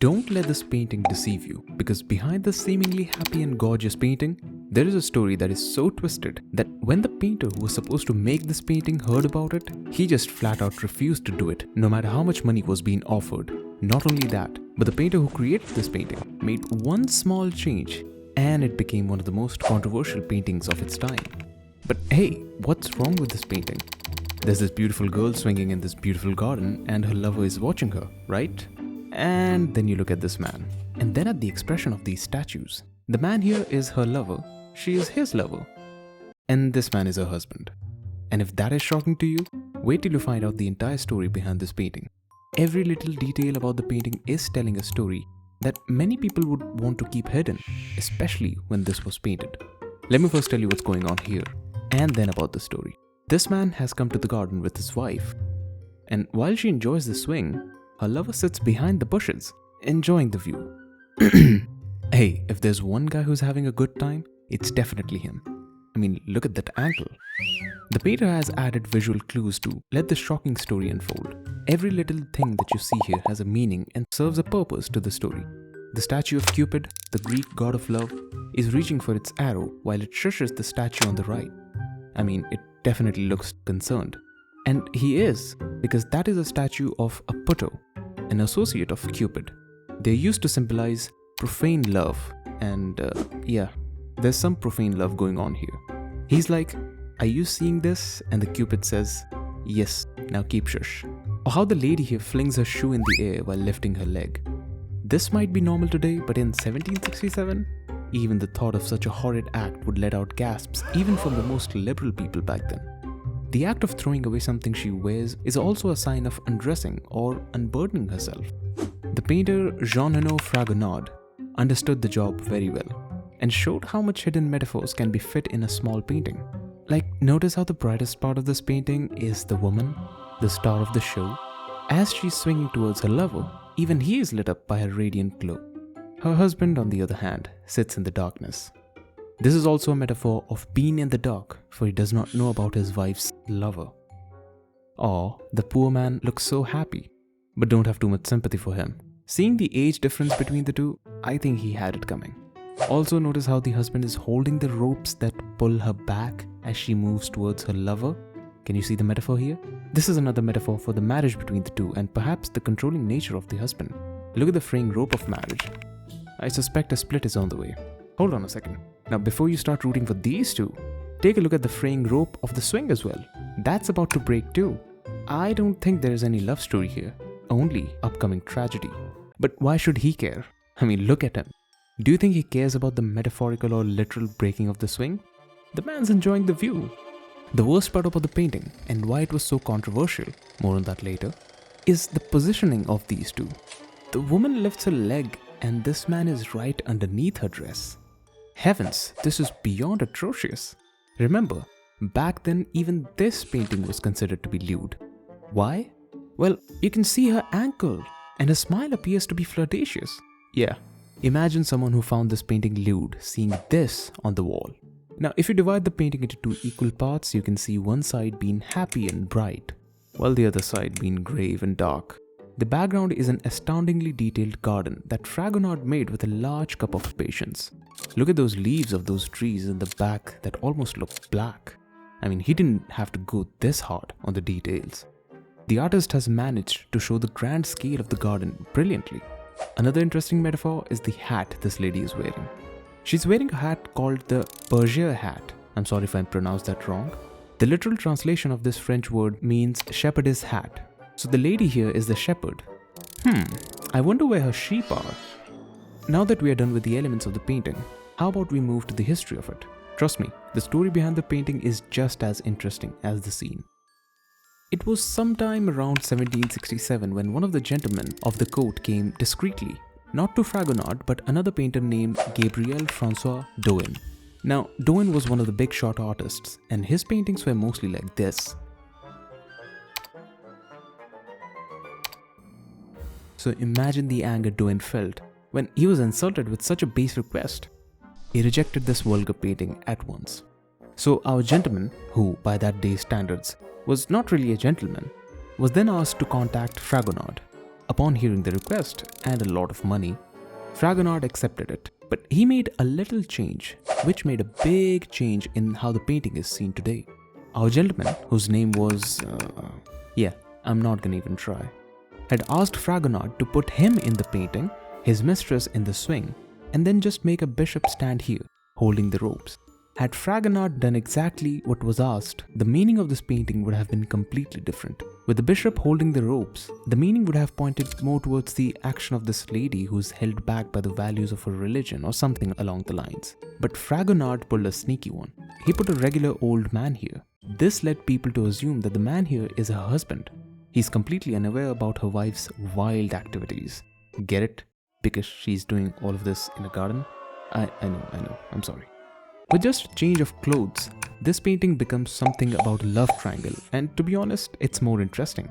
Don't let this painting deceive you, because behind this seemingly happy and gorgeous painting, there is a story that is so twisted that when the painter who was supposed to make this painting heard about it, he just flat out refused to do it, no matter how much money was being offered. Not only that, but the painter who created this painting made one small change, and it became one of the most controversial paintings of its time. But hey, what's wrong with this painting? There's this beautiful girl swinging in this beautiful garden and her lover is watching her, right? And then you look at this man, and then at the expression of these statues. The man here is her lover, she is his lover, and this man is her husband. And if that is shocking to you, wait till you find out the entire story behind this painting. Every little detail about the painting is telling a story that many people would want to keep hidden, especially when this was painted. Let me first tell you what's going on here, and then about the story. This man has come to the garden with his wife, and while she enjoys the swing, her lover sits behind the bushes, enjoying the view. Hey, if there's one guy who's having a good time, it's definitely him. I mean, look at that angle. The painter has added visual clues to let the shocking story unfold. Every little thing that you see here has a meaning and serves a purpose to the story. The statue of Cupid, the Greek god of love, is reaching for its arrow while it shushes the statue on the right. I mean, it definitely looks concerned. And he is, because that is a statue of a Puto, an associate of Cupid. They're used to symbolize profane love, and yeah, there's some profane love going on here. He's like, "Are you seeing this?" And the Cupid says, "Yes, now keep shush." Or how the lady here flings her shoe in the air while lifting her leg. This might be normal today, but in 1767, even the thought of such a horrid act would let out gasps even from the most liberal people back then. The act of throwing away something she wears is also a sign of undressing or unburdening herself. The painter Jean-Honore Fragonard understood the job very well and showed how much hidden metaphors can be fit in a small painting. Like, notice how the brightest part of this painting is the woman, the star of the show. As she's swinging towards her lover, even he is lit up by her radiant glow. Her husband, on the other hand, sits in the darkness. This is also a metaphor of being in the dark, for he does not know about his wife's lover. Or, the poor man looks so happy, but don't have too much sympathy for him. Seeing the age difference between the two, I think he had it coming. Also notice how the husband is holding the ropes that pull her back as she moves towards her lover. Can you see the metaphor here? This is another metaphor for the marriage between the two and perhaps the controlling nature of the husband. Look at the fraying rope of marriage. I suspect a split is on the way. Hold on a second. Now before you start rooting for these two, take a look at the fraying rope of the swing as well. That's about to break too. I don't think there is any love story here, only upcoming tragedy. But why should he care? I mean, look at him. Do you think he cares about the metaphorical or literal breaking of the swing? The man's enjoying the view. The worst part about the painting, and why it was so controversial, more on that later, is the positioning of these two. The woman lifts her leg and this man is right underneath her dress. Heavens, this is beyond atrocious. Remember, back then even this painting was considered to be lewd. Why? Well, you can see her ankle and her smile appears to be flirtatious. Yeah, imagine someone who found this painting lewd seeing this on the wall. Now, if you divide the painting into two equal parts, you can see one side being happy and bright, while the other side being grave and dark. The background is an astoundingly detailed garden that Fragonard made with a large cup of patience. Look at those leaves of those trees in the back that almost look black. I mean, he didn't have to go this hard on the details. The artist has managed to show the grand scale of the garden brilliantly. Another interesting metaphor is the hat this lady is wearing. She's wearing a hat called the Berger hat. I'm sorry if I pronounced that wrong. The literal translation of this French word means shepherdess hat. So the lady here is the shepherd. I wonder where her sheep are. Now that we are done with the elements of the painting, how about we move to the history of it? Trust me, the story behind the painting is just as interesting as the scene. It was sometime around 1767 when one of the gentlemen of the court came discreetly, not to Fragonard but another painter named Gabriel Francois Doin. Now, Doin was one of the big shot artists and his paintings were mostly like this. So imagine the anger Doin felt when he was insulted with such a base request. He rejected this vulgar painting at once. So our gentleman, who by that day's standards was not really a gentleman, was then asked to contact Fragonard, Upon hearing the request and a lot of money, Fragonard accepted it. But he made a little change, which made a big change in how the painting is seen today. Our gentleman, whose name was... I'm not gonna even try, had asked Fragonard to put him in the painting, his mistress in the swing, and then just make a bishop stand here, holding the ropes. Had Fragonard done exactly what was asked, the meaning of this painting would have been completely different. With the bishop holding the ropes, the meaning would have pointed more towards the action of this lady who's held back by the values of her religion or something along the lines. But Fragonard pulled a sneaky one. He put a regular old man here. This led people to assume that the man here is her husband. He's completely unaware about her wife's wild activities. Get it? Because she's doing all of this in a garden? I know, I'm sorry. With just a change of clothes, this painting becomes something about a love triangle, and to be honest, it's more interesting.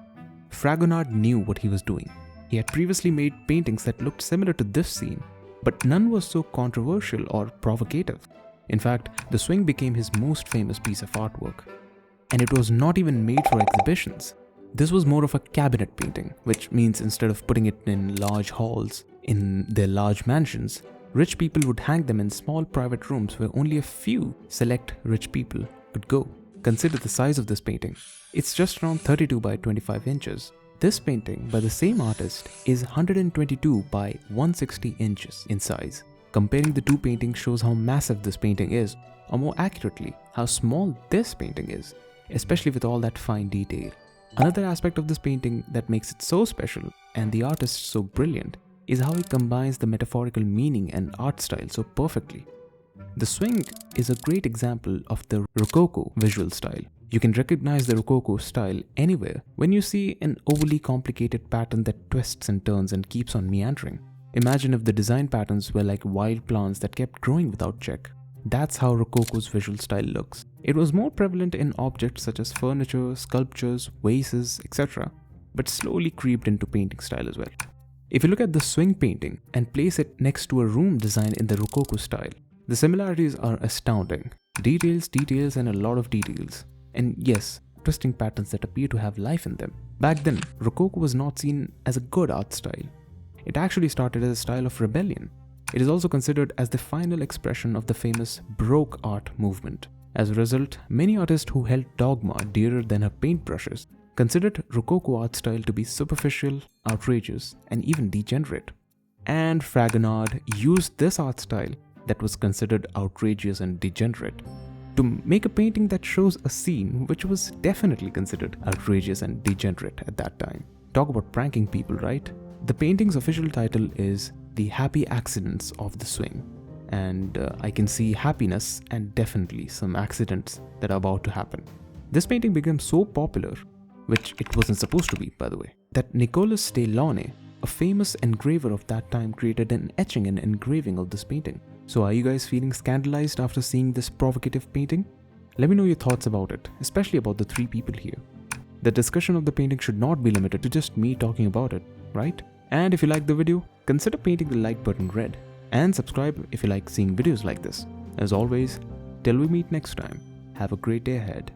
Fragonard knew what he was doing. He had previously made paintings that looked similar to this scene, but none was so controversial or provocative. In fact, the swing became his most famous piece of artwork. And it was not even made for exhibitions. This was more of a cabinet painting, which means instead of putting it in large halls in their large mansions, rich people would hang them in small private rooms where only a few select rich people could go. Consider the size of this painting. It's just around 32 by 25 inches. This painting by the same artist is 122 by 160 inches in size. Comparing the two paintings shows how massive this painting is, or more accurately, how small this painting is, especially with all that fine detail. Another aspect of this painting that makes it so special and the artist so brilliant is how he combines the metaphorical meaning and art style so perfectly. The swing is a great example of the Rococo visual style. You can recognize the Rococo style anywhere when you see an overly complicated pattern that twists and turns and keeps on meandering. Imagine if the design patterns were like wild plants that kept growing without check. That's how Rococo's visual style looks. It was more prevalent in objects such as furniture, sculptures, vases, etc., but slowly creeped into painting style as well. If you look at the swing painting and place it next to a room designed in the Rococo style, the similarities are astounding. Details, and a lot of details. And yes, twisting patterns that appear to have life in them. Back then, Rococo was not seen as a good art style. It actually started as a style of rebellion. It is also considered as the final expression of the famous Baroque art movement. As a result, many artists who held dogma dearer than her paintbrushes considered Rococo art style to be superficial, outrageous, and even degenerate. And Fragonard used this art style that was considered outrageous and degenerate to make a painting that shows a scene which was definitely considered outrageous and degenerate at that time. Talk about pranking people, right? The painting's official title is The Happy Accidents of the Swing. And I can see happiness and definitely some accidents that are about to happen. This painting became so popular, which it wasn't supposed to be, by the way, that Nicolas de Launay, a famous engraver of that time, created an etching and engraving of this painting. So are you guys feeling scandalized after seeing this provocative painting? Let me know your thoughts about it, especially about the three people here. The discussion of the painting should not be limited to just me talking about it, right? And if you like the video, consider painting the like button red. And subscribe if you like seeing videos like this. As always, till we meet next time, have a great day ahead.